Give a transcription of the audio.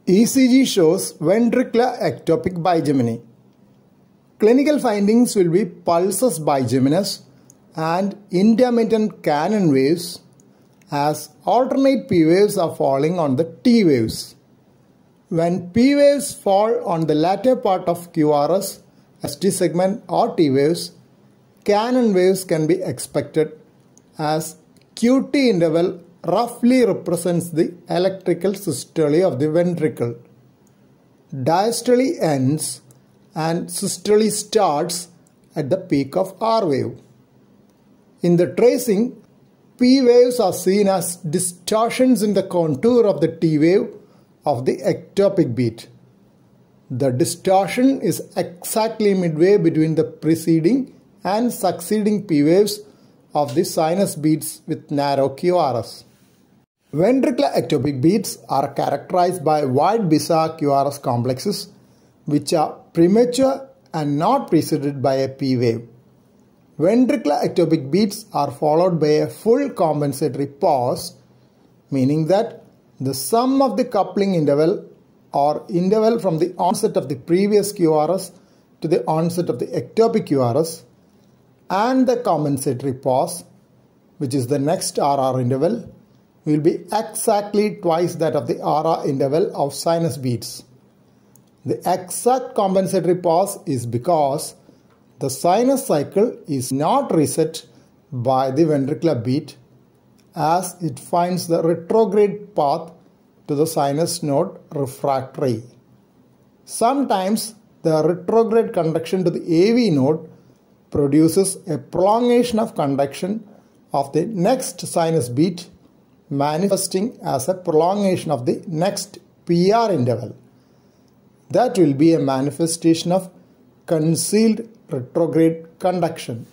ECG shows ventricular ectopic bigeminy. Clinical findings will be pulsus bigeminus and intermittent cannon waves as alternate P waves are falling on the T waves. When P waves fall on the latter part of QRS, ST segment or T waves, cannon waves can be expected as QT interval roughly represents the electrical systole of the ventricle. Diastole ends and systole starts at the peak of R wave. In the tracing, P waves are seen as distortions in the contour of the T wave of the ectopic beat. The distortion is exactly midway between the preceding and succeeding P waves of the sinus beats with narrow QRS. Ventricular ectopic beats are characterized by wide bizarre QRS complexes which are premature and not preceded by a P wave. Ventricular ectopic beats are followed by a full compensatory pause, meaning that the sum of the coupling interval or interval from the onset of the previous QRS to the onset of the ectopic QRS and the compensatory pause, which is the next RR interval, will be exactly twice that of the RR interval of sinus beats. The exact compensatory pause is because the sinus cycle is not reset by the ventricular beat as it finds the retrograde path to the sinus node refractory. Sometimes the retrograde conduction to the AV node produces a prolongation of conduction of the next sinus beat, manifesting as a prolongation of the next PR interval. That will be a manifestation of concealed retrograde conduction.